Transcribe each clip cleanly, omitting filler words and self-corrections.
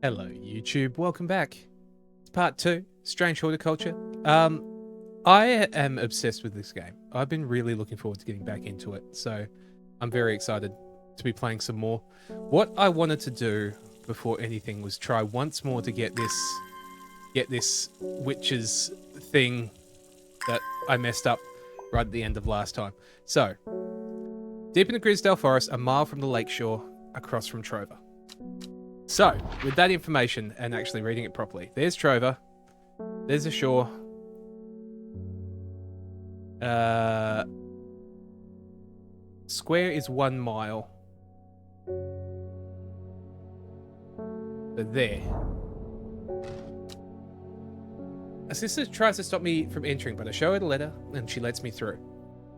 Hello, YouTube. Welcome back. It's part 2, Strange Horticulture. I am obsessed with this game. I've been really looking forward to getting back into it, so I'm very excited to be playing some more. What I wanted to do before anything was try once more to get this witch's thing that I messed up right at the end of last time. So, deep in the Grisdale Forest, a mile from the lakeshore, across from Trover. So, with that information and actually reading it properly, there's Trover, there's the shore. Square is 1 mile. So there. A sister tries to stop me from entering, but I show her the letter and she lets me through.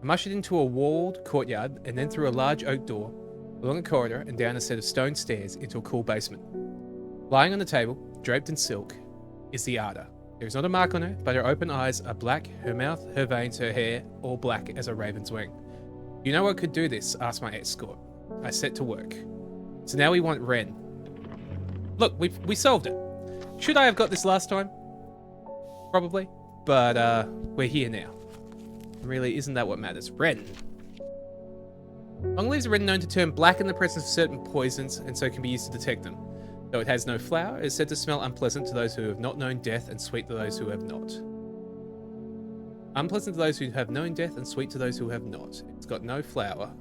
I'm ushered into a walled courtyard and then through a large oak door, along a corridor and down a set of stone stairs into a cool basement. Lying on the table, draped in silk, is the Arda. There is not a mark on her, but her open eyes are black, her mouth, her veins, her hair, all black as a raven's wing. You know what could do this? Asked my escort. I set to work. So now we want Ren. Look, we solved it. Should I have got this last time? Probably. But we're here now. Really, isn't that what matters? Ren. Long leaves are Ren known to turn black in the presence of certain poisons, and so can be used to detect them. Though it has no flower, it is said to smell unpleasant to those who have not known death and sweet to those who have not. Unpleasant to those who have known death and sweet to those who have not. It's got no flower.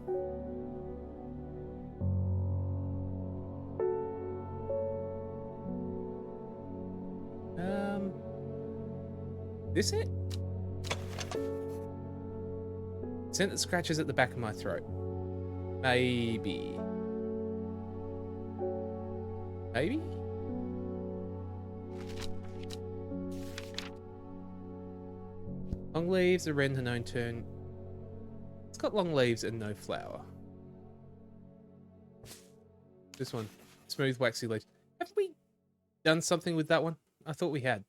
This it? Scent that scratches at the back of my throat. Maybe. Maybe? Long leaves, a Ren to known turn. It's got long leaves and no flower. This one. Smooth, waxy leaves. Haven't we done something with that one? I thought we had.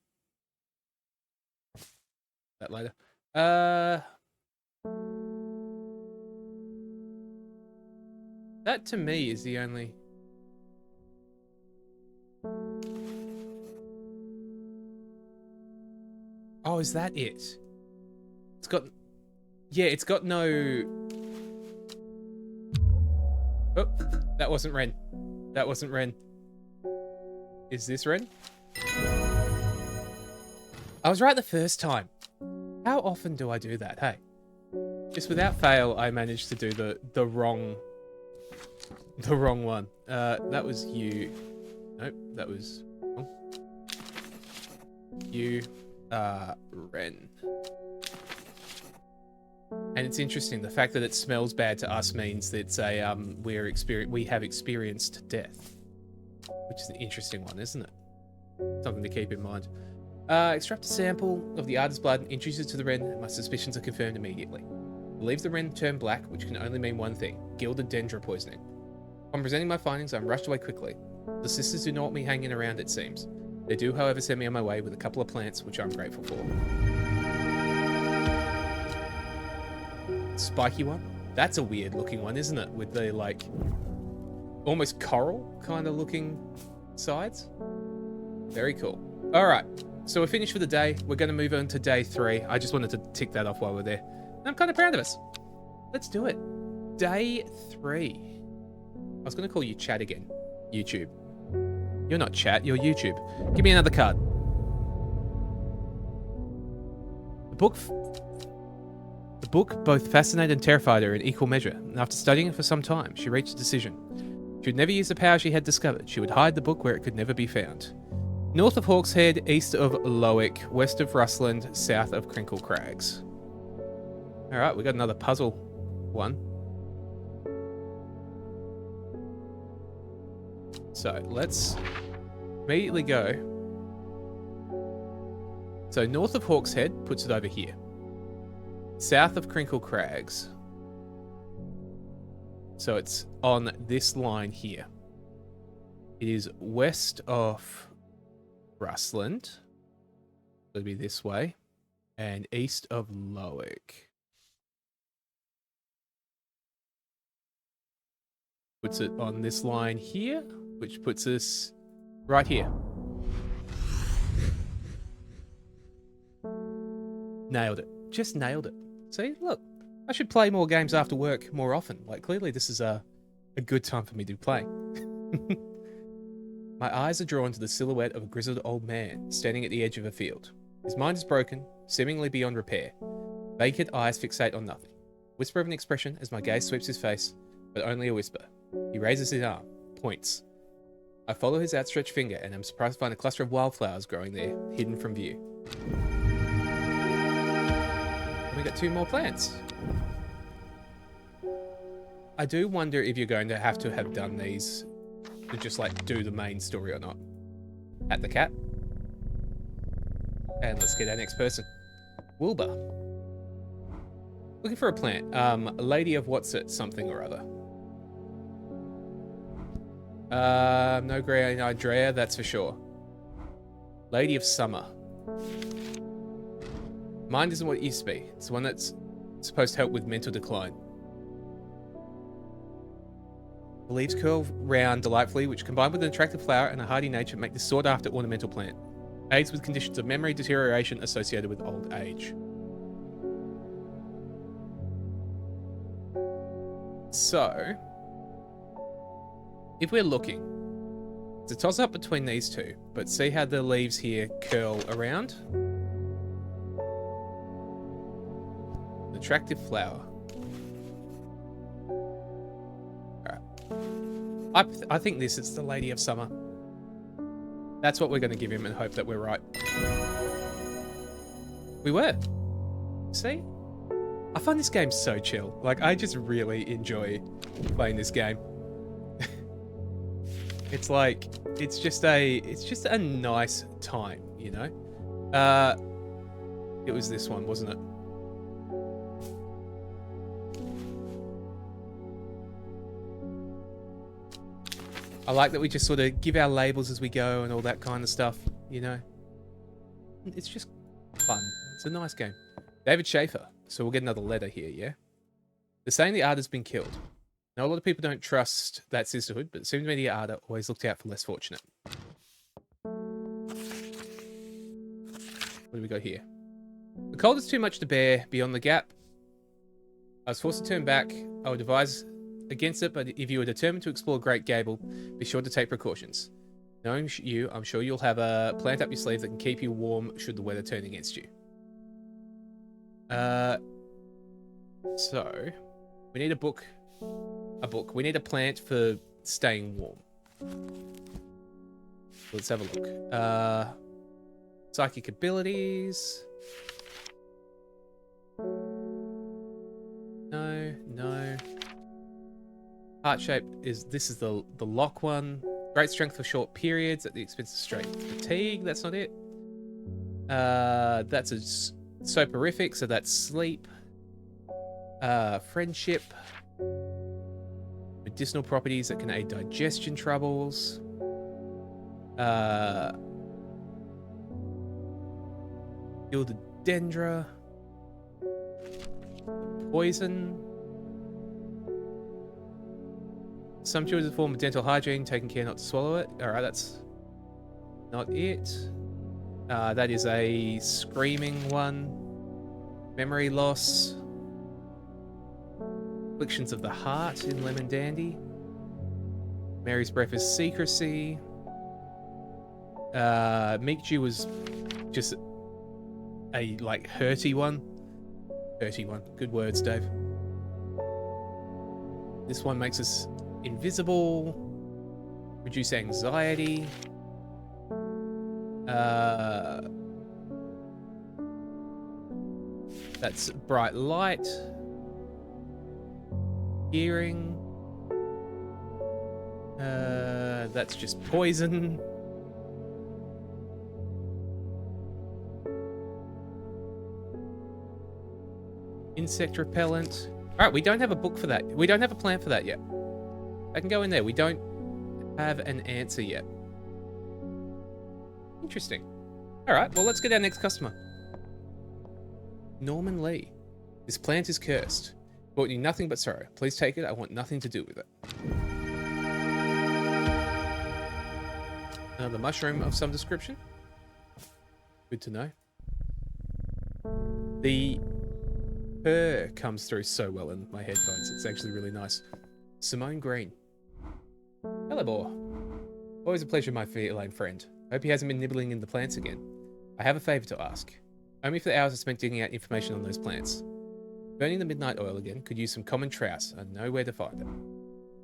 That later. That to me is the only... Oh, is that it? It's got... Yeah, it's got no... Oh, that wasn't Ren. That wasn't Ren. Is this Ren? I was right the first time. How often do I do that, hey? Just without fail, I managed to do the wrong one. That was you. Nope, that was wrong. You are Ren. And it's interesting, the fact that it smells bad to us means that it's a we have experienced death. Which is an interesting one, isn't it? Something to keep in mind. Extract a sample of the Arda's blood and introduce it to the Ren, and my suspicions are confirmed immediately. Believe the Ren turned black, which can only mean one thing: gilded dendra poisoning. Upon presenting my findings, I'm rushed away quickly. The sisters do not want me hanging around, it seems. They do, however, send me on my way with a couple of plants, which I'm grateful for. Spiky one? That's a weird looking one, isn't it? With the, like, almost coral kind of looking sides. Very cool. All right. So we're finished for the day. We're going to move on to day 3. I just wanted to tick that off while we're there. And I'm kind of proud of us. Let's do it. Day 3. I was going to call you Chat again. YouTube. You're not Chat, you're YouTube. Give me another card. The book both fascinated and terrified her in equal measure, and after studying it for some time, she reached a decision. She would never use the power she had discovered. She would hide the book where it could never be found. North of Hawkshead, east of Lowick, west of Rustland, south of Crinkle Crags. Alright, we got another puzzle one. So, let's immediately go. So, north of Hawkshead puts it over here. South of Crinkle Crags. So, it's on this line here. It is west of Rustland. It'll be this way. And east of Lowick. Puts it on this line here, which puts us Right here. Nailed it. Just nailed it. See, look. I should play more games after work more often. Like, clearly this is a good time for me to be playing. My eyes are drawn to the silhouette of a grizzled old man standing at the edge of a field. His mind is broken, seemingly beyond repair. Vacant eyes fixate on nothing. Whisper of an expression as my gaze sweeps his face, but only a whisper. He raises his arm, points. I follow his outstretched finger and am surprised to find a cluster of wildflowers growing there, hidden from view. And we got 2 more plants. I do wonder if you're going to have done these to just like do the main story or not. At the cat. And let's get our next person. Wilbur. Looking for a plant. A lady of what's it, something or other. No grey Andrea, that's for sure. Lady of Summer. Mind isn't what it used to be. It's the one that's supposed to help with mental decline. The leaves curl round delightfully, which combined with an attractive flower and a hardy nature make this sought-after ornamental plant. Aids with conditions of memory deterioration associated with old age. So, if we're looking, it's a toss-up between these two, but see how the leaves here curl around? An attractive flower. I think this is the Lady of Summer. That's what we're going to give him and hope that we're right. We were. See? I find this game so chill. Like, I just really enjoy playing this game. It's like, it's just a nice time, you know? It was this one, wasn't it? I like that we just sort of give our labels as we go and all that kind of stuff, you know? It's just fun. It's a nice game. David Schaefer. So we'll get another letter here, yeah? They're saying the artist's been killed. Now, a lot of people don't trust that sisterhood, but it seems to me the artist always looked out for less fortunate. What do we got here? The cold is too much to bear beyond the gap. I was forced to turn back. I would advise against it, but if you are determined to explore Great Gable, be sure to take precautions. Knowing you, I'm sure you'll have a plant up your sleeve that can keep you warm should the weather turn against you. So, we need a book. We need a plant for staying warm. Let's have a look. Psychic abilities. No. Heart shape is the lock one. Great strength for short periods at the expense of strength. Fatigue, that's not it. That's a soporific, so that's sleep. Friendship. Medicinal properties that can aid digestion troubles. Philodendra. Poison. Sumptuous a form of dental hygiene, taking care not to swallow it. Alright, that's not it. That is a screaming one. Memory loss. Afflictions of the heart in Lemon Dandy. Mary's breath is secrecy. Meek Dew was just a like hurty one. Hurty one. Good words, Dave. This one makes us invisible. Reduce anxiety. That's bright light. Hearing. That's just poison. Insect repellent. Alright, we don't have a book for that. We don't have a plan for that yet. I can go in there. We don't have an answer yet. Interesting. Alright, well, let's get our next customer. Norman Lee. This plant is cursed. Brought you nothing but sorrow. Please take it. I want nothing to do with it. Another mushroom of some description. Good to know. The purr comes through so well in my headphones. It's actually really nice. Simone Green. Hello, boy. Always a pleasure, my feline friend. Hope he hasn't been nibbling in the plants again. I have a favour to ask. Only for the hours I spent digging out information on those plants. Burning the midnight oil again could use some common trouse. I know where to find it.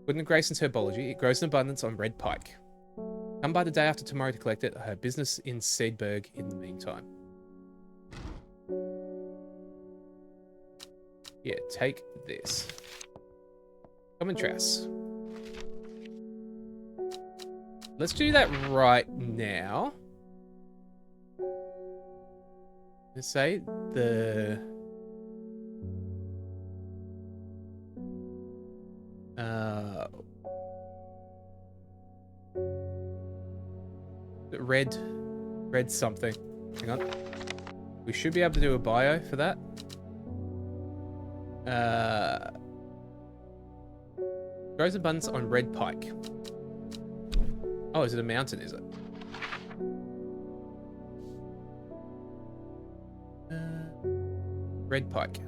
According to Grayson's herbology, it grows in abundance on red pike. Come by the day after tomorrow to collect it. I have business in Seedberg in the meantime. Yeah, take this. Common trouse. Let's do that right now. Let's say the... red something. Hang on. We should be able to do a bio for that. Grows abundance on red pike. Oh, is it a mountain, is it? Red pike.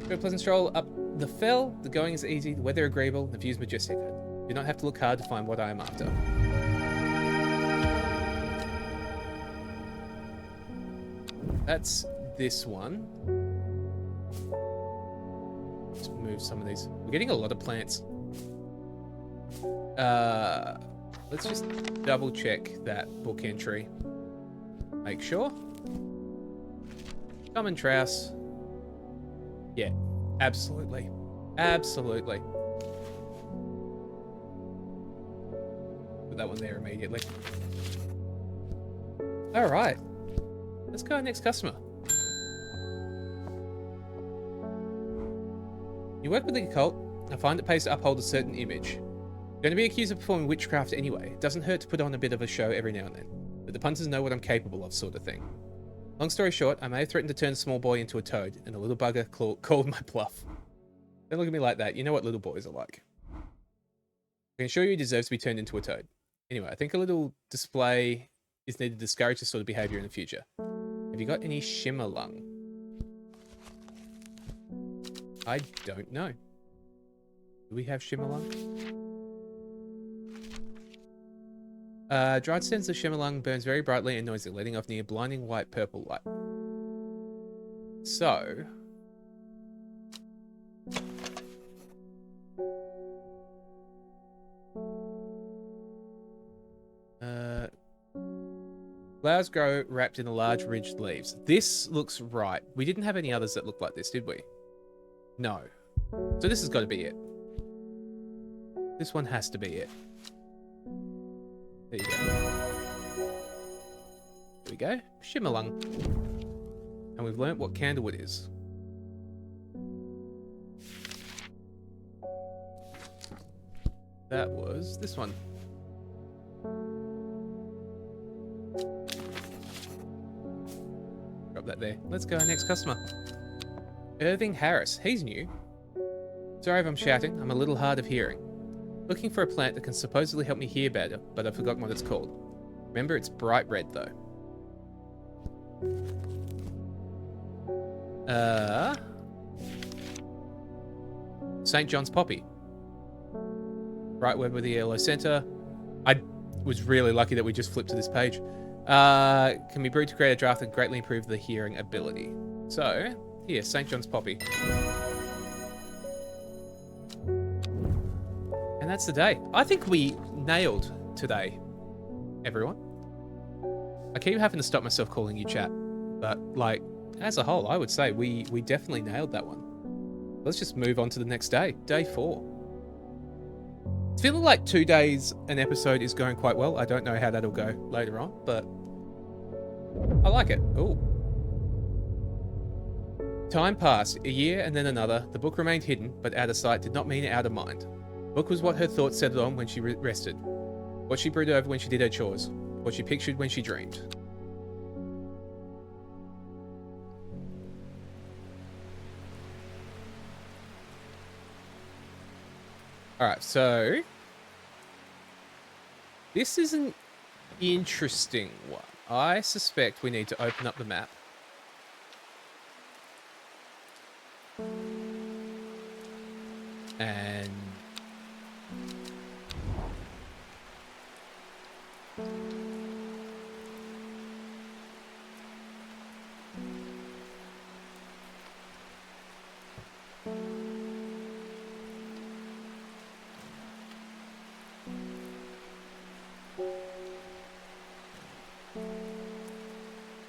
Go a pleasant stroll up the fell. The going is easy, the weather agreeable, the view's majestic. Do not have to look hard to find what I am after. That's this one. Let's move some of these. We're getting a lot of plants. Let's just double check that book entry. Make sure. Common trouse. Yeah, absolutely. Absolutely. Put that one there immediately. All right. Let's go next customer. You work with the occult. I find it pays to uphold a certain image. Going to be accused of performing witchcraft anyway. It doesn't hurt to put on a bit of a show every now and then. But the punters know what I'm capable of, sort of thing. Long story short, I may have threatened to turn a small boy into a toad, and a little bugger called my bluff. Don't look at me like that. You know what little boys are like. I can assure you he deserves to be turned into a toad. Anyway, I think a little display is needed to discourage this sort of behaviour in the future. Have you got any shimmerlung? I don't know. Do we have shimmerlung? Dried stems of shimmerlung burns very brightly and noisily, letting off near blinding white purple light. So... flowers grow wrapped in the large ridged leaves. This looks right. We didn't have any others that looked like this, did we? No. So this has got to be it. This one has to be it. There you go. There we go. Shimmerlung. And we've learnt what candlewood is. That was this one. Drop that there. Let's go next customer. Irving Harris. He's new. Sorry if I'm shouting. I'm a little hard of hearing. Looking for a plant that can supposedly help me hear better, but I've forgotten what it's called. Remember, it's bright red, though. St. John's Poppy. Bright red with the yellow center. I was really lucky that we just flipped to this page. Can be brewed to create a draft that greatly improve the hearing ability. So, here, St. John's Poppy. And that's the day. I think we nailed today, everyone. I keep having to stop myself calling you chat, but like, as a whole, I would say we definitely nailed that one. Let's just move on to the next day, day 4. It's feeling like 2 days an episode is going quite well. I don't know how that'll go later on, but I like it. Ooh. Time passed, a year and then another. The book remained hidden, but out of sight did not mean out of mind. Book was what her thoughts settled on when she rested, what she brooded over when she did her chores, what she pictured when she dreamed. Alright, so... This is an interesting one. I suspect we need to open up the map. And...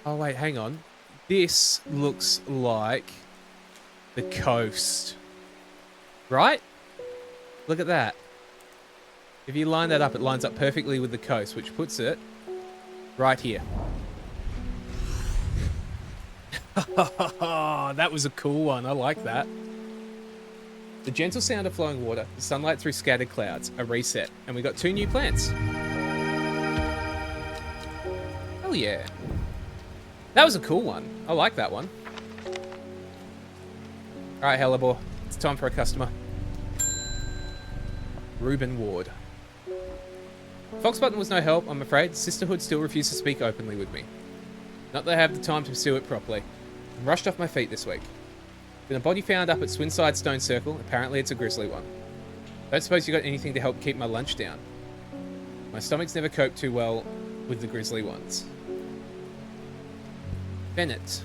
Oh, wait, hang on. This looks like the coast. Right? Look at that. If you line that up, it lines up perfectly with the coast, which puts it right here. That was a cool one. I like that. The gentle sound of flowing water, the sunlight through scattered clouds, a reset, and we got 2 new plants. Hell yeah. That was a cool one. I like that one. Alright, Hellebore. It's time for a customer. Reuben Ward. Foxbutton was no help, I'm afraid. Sisterhood still refused to speak openly with me. Not that I have the time to pursue it properly. I'm rushed off my feet this week. Been a body found up at Swinside Stone Circle. Apparently it's a grisly one. Don't suppose you got anything to help keep my lunch down. My stomach's never coped too well with the grisly ones. Bennett.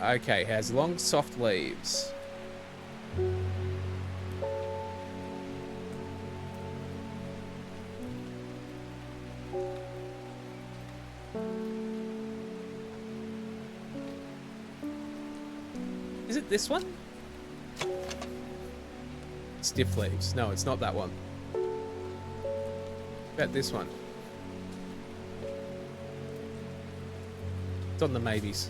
Okay, has long, soft leaves. Is it this one? Stiff leaves. No, it's not that one. About this one. It's on the maybes.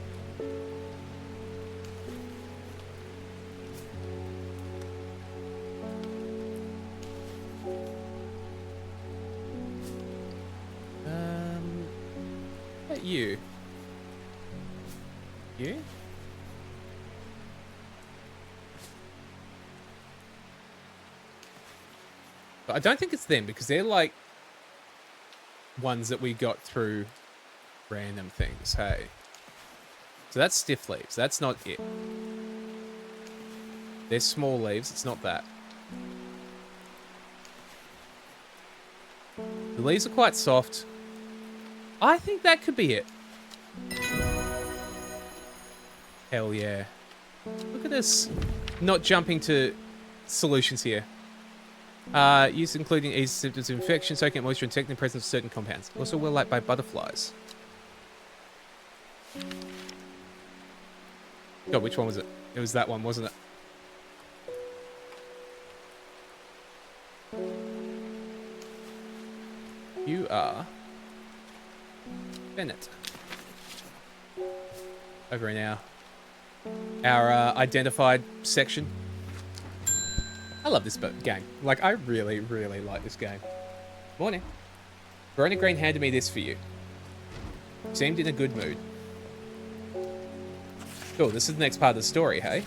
About you. You? But I don't think it's them because they're like ones that we got through random things, hey. So that's stiff leaves. That's not it. They're small leaves. It's not that. The leaves are quite soft. I think that could be it. Hell yeah. Look at us not jumping to solutions here. Use including easy symptoms of infection, soaking up moisture and detecting the presence of certain compounds. Also well liked by butterflies. God, which one was it? It was that one, wasn't it? You are Bennett. Over in our identified section. I love this game. Like, I really, really like this game. Morning. Verona Green handed me this for you. Seemed in a good mood. Cool, this is the next part of the story, hey?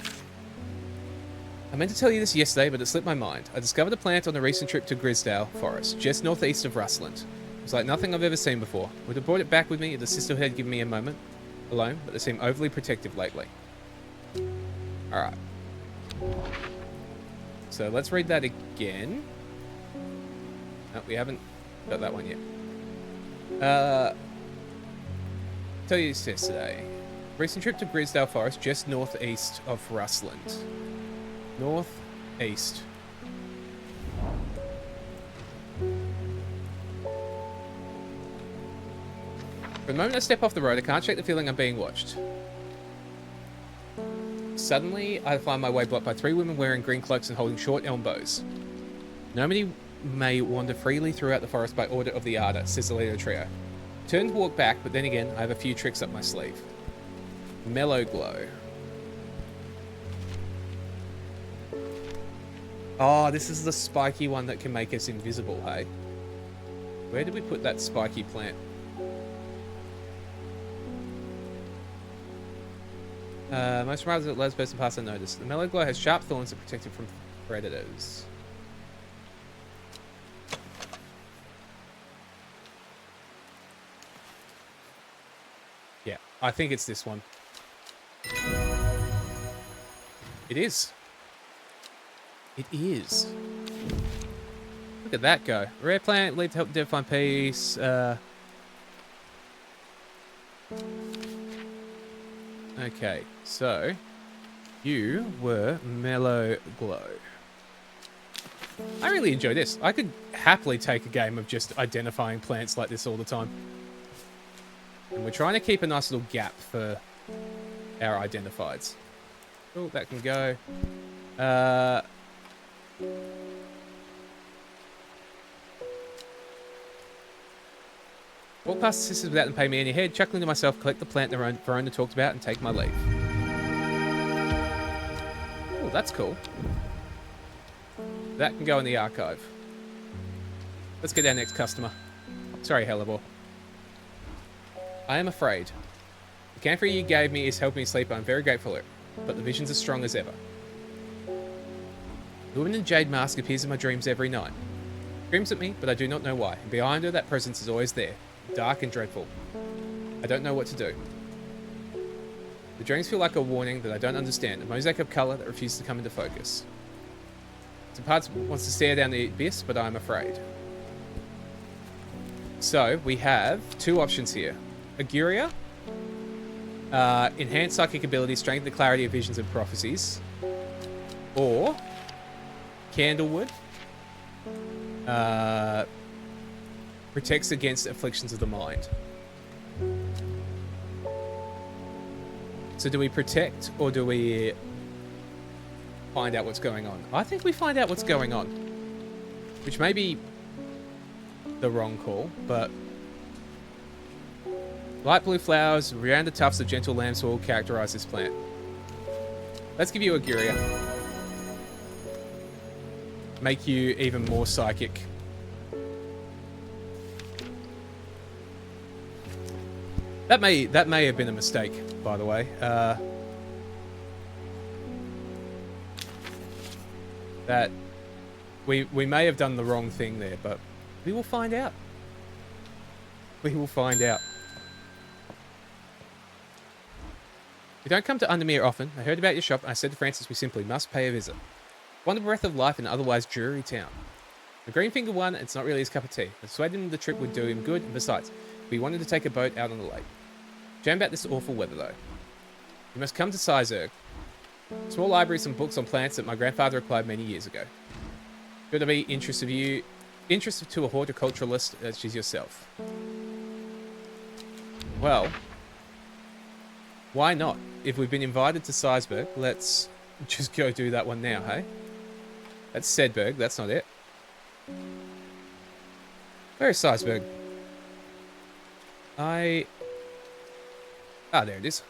I meant to tell you this yesterday, but it slipped my mind. I discovered a plant on a recent trip to Grisdale Forest, just northeast of Rustland. It was like nothing I've ever seen before. Would have brought it back with me if the sisterhood had given me a moment alone, but they seem overly protective lately. Alright. So let's read that again. No, we haven't got that one yet. Tell you this yesterday. Recent trip to Grisdale Forest, just northeast of Rustland. Northeast. For the moment I step off the road, I can't shake the feeling I'm being watched. Suddenly, I find my way blocked by 3 women wearing green cloaks and holding short elm bows. Nobody may wander freely throughout the forest by order of the Arda, says the leader of the trio. Turn to walk back, but then again, I have a few tricks up my sleeve. Mellow glow. Oh, this is the spiky one that can make us invisible, hey? Where did we put that spiky plant? Most surprised that last person pass unnoticed. The mellow glow has sharp thorns that protect it from predators. Yeah, I think it's this one. It is. It is. Look at that go. Rare plant, lead to help the dead find peace. Okay, so you were Mellow Glow. I really enjoy this. I could happily take a game of just identifying plants like this all the time. And we're trying to keep a nice little gap for our identifieds. Oh, that can go. Walk past the sisters without them paying me any head, chuckling to myself, collect the plant Verona talked about, and take my leave. Oh, that's cool. That can go in the archive. Let's get our next customer. Sorry, Hellebore. I am afraid. The camphor you gave me is helping me sleep. I'm very grateful for it, but the vision's as strong as ever. The woman in jade mask appears in my dreams every night. Screams at me, but I do not know why. And behind her, that presence is always there, dark and dreadful. I don't know what to do. The dreams feel like a warning that I don't understand, a mosaic of colour that refuses to come into focus. Some parts wants to stare down the abyss, but I'm afraid. So, we have two options here. Aguria, enhanced psychic ability, strengthen the clarity of visions and prophecies. Or, Candlewood, protects against afflictions of the mind. So do we protect, or do we find out what's going on? I think we find out what's going on. Which may be the wrong call, but... Light blue flowers, rounded tufts of gentle lambswool characterize this plant. Let's give you Aguria. Make you even more psychic. That may have been a mistake, by the way. That we may have done the wrong thing there, but we will find out. We will find out. We don't come to Undermere often. I heard about your shop, and I said to Francis we simply must pay a visit. Want a breath of life in an otherwise dreary town. The Greenfinger one, it's not really his cup of tea. I persuaded him the trip would do him good, and besides, we wanted to take a boat out on the lake. Jam about this awful weather, though. You must come to Sizerg. Small library, some books on plants that my grandfather acquired many years ago. Should I be interested to a horticulturalist as is yourself? Well, why not? If we've been invited to Sizerg, let's just go do that one now, hey? That's Sedberg, that's not it. Where is Sizerg? Ah, there it is.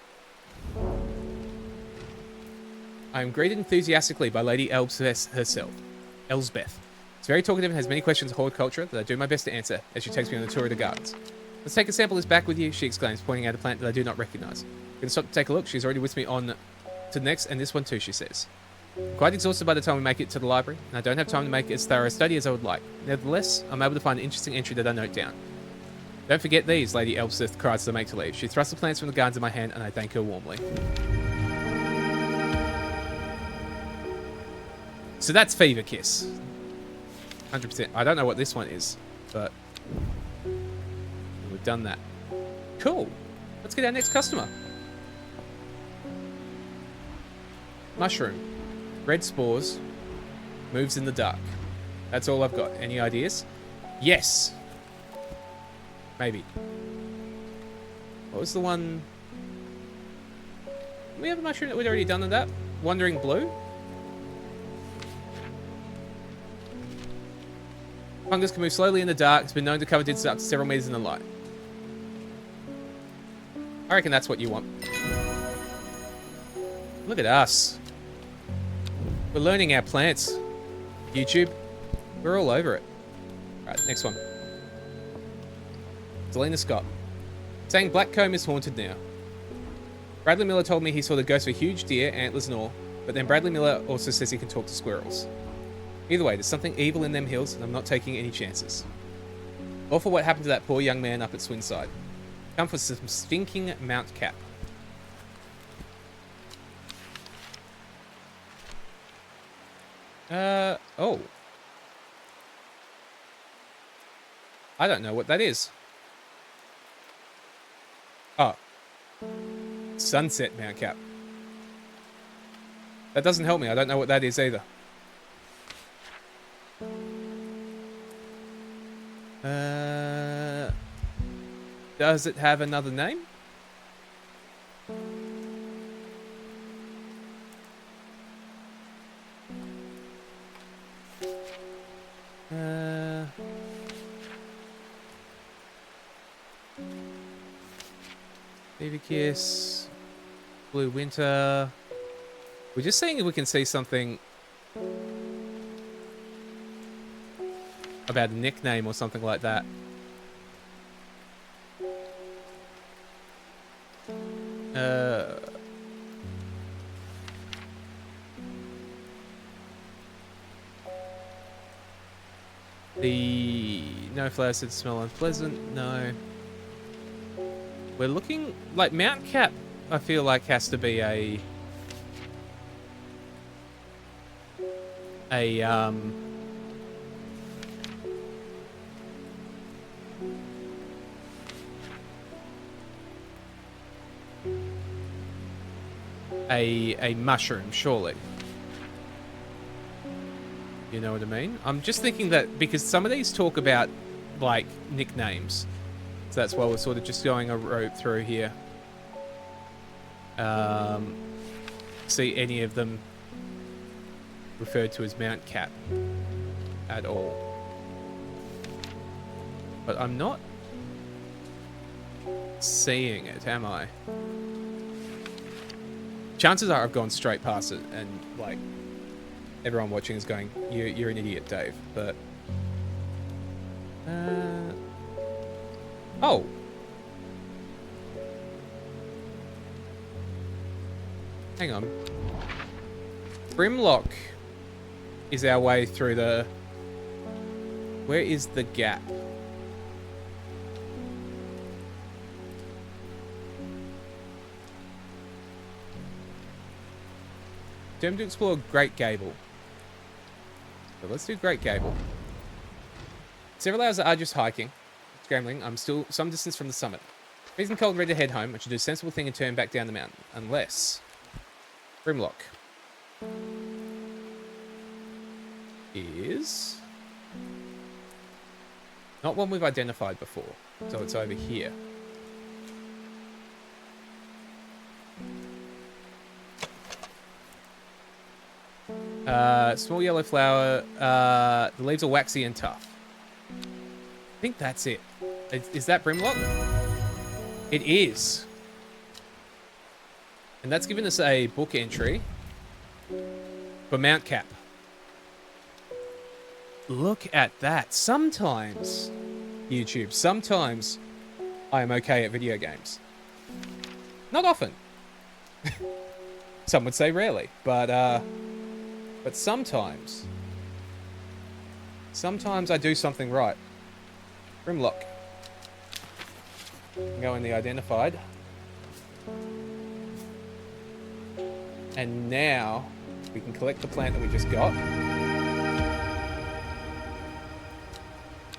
I am greeted enthusiastically by Lady Elsbeth herself. Elsbeth. She's very talkative and has many questions of horticulture that I do my best to answer as she takes me on a tour of the gardens. Let's take a sample of this back with you, she exclaims, pointing out a plant that I do not recognise. I'm going to stop to take a look. She's already with me on to the next, and this one too, she says. I'm quite exhausted by the time we make it to the library, and I don't have time to make as thorough a study as I would like. Nevertheless, I'm able to find an interesting entry that I note down. Don't forget these, Lady Elsbeth cries as I make to leave. She thrusts the plants from the gardens in my hand, and I thank her warmly. So that's Fever Kiss. 100%. I don't know what this one is, but we've done that. Cool. Let's get our next customer. Mushroom. Red spores. Moves in the dark. That's all I've got. Any ideas? Yes. Maybe. What was the one? Did we have a mushroom that we'd already done in that? Wandering Blue? Fungus can move slowly in the dark. It's been known to cover distance up to several meters in the light. I reckon that's what you want. Look at us. We're learning our plants. YouTube. We're all over it. Alright, next one. Selena Scott. Saying Blackcomb is haunted now. Bradley Miller told me he saw the ghost of a huge deer, antlers and all, but then Bradley Miller also says he can talk to squirrels. Either way, there's something evil in them hills, and I'm not taking any chances. Or for what happened to that poor young man up at Swinside. Come for some stinking Mount Cap. Oh. I don't know what that is. Oh. Sunset Mount Cap. That doesn't help me. I don't know what that is either. Does it have another name? Baby Kiss, Blue Winter. We're just seeing if we can see something about a nickname or something like that. The no flowers said smell unpleasant. No. We're looking like Mount Cap. I feel like has to be a mushroom, surely. You know what I mean? I'm just thinking that because some of these talk about like nicknames, so that's why we're sort of just going a rope through here. See any of them referred to as Mount Cap at all. But I'm not seeing it, am I? Chances are I've gone straight past it and like everyone watching is going, you're an idiot, Dave. But oh. Hang on. Brimlock is our way through the... Where is the gap? Determined to explore Great Gable. So let's do Great Gable. Several hours of arduous hiking. Scrambling. I'm still some distance from the summit. Freezing cold, ready to head home. I should do a sensible thing and turn back down the mountain. Unless... Brimlock is not one we've identified before, so it's over here. Small yellow flower. The leaves are waxy and tough. I think that's it. Is that Brimlock? It is. And that's given us a book entry for Mount Cap. Look at that. Sometimes, YouTube, sometimes I am okay at video games. Not often. Some would say rarely, but sometimes I do something right. Brimlock. Go in the identified. And now we can collect the plant that we just got.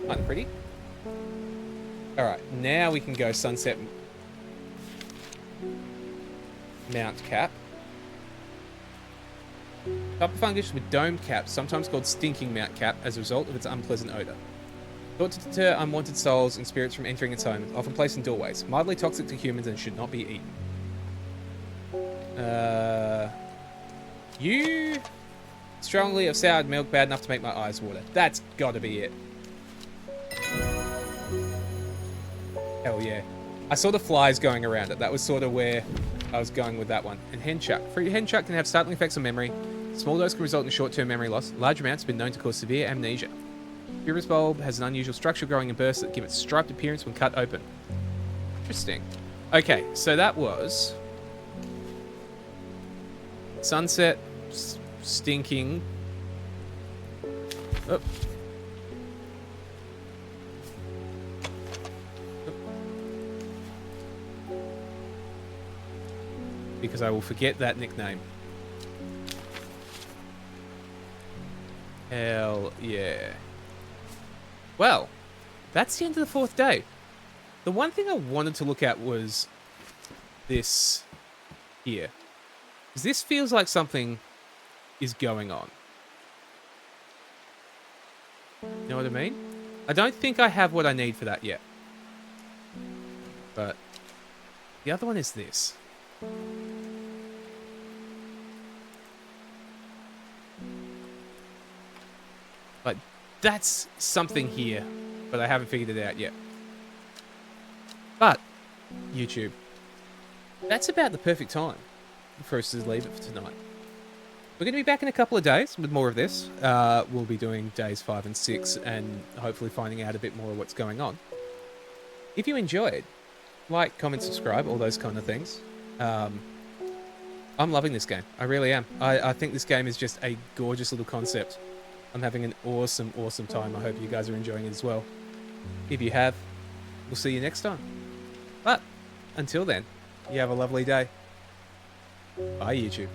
Aren't pretty? Alright, now we can go Sunset Mount Cap. Type of fungus with domed caps, sometimes called stinking Mount Cap, as a result of its unpleasant odor. Thought to deter unwanted souls and spirits from entering its home, often placed in doorways. Mildly toxic to humans and should not be eaten. You strongly have soured milk bad enough to make my eyes water. That's gotta be it. Hell yeah. I saw the flies going around it. That was sort of where I was going with that one. And henchuck. Free henchuck can have startling effects on memory. Small dose can result in short-term memory loss. Large amounts have been known to cause severe amnesia. Pyrrhus bulb has an unusual structure growing in bursts that give it striped appearance when cut open. Interesting. Okay, so that was Sunset, stinking. Oh. Because I will forget that nickname. Hell yeah. Well, that's the end of the 4th day. The one thing I wanted to look at was this here. Because this feels like something is going on. You know what I mean? I don't think I have what I need for that yet. But the other one is this. Like, that's something here, but I haven't figured it out yet. But, YouTube, that's about the perfect time for us to leave it for tonight. We're going to be back in a couple of days with more of this. We'll be doing days 5 and 6 and hopefully finding out a bit more of what's going on. If you enjoyed, like, comment, subscribe, all those kind of things. I'm loving this game. I really am. I think this game is just a gorgeous little concept. I'm having an awesome, awesome time. I hope you guys are enjoying it as well. If you have, we'll see you next time. But until then, you have a lovely day. Bye, YouTube.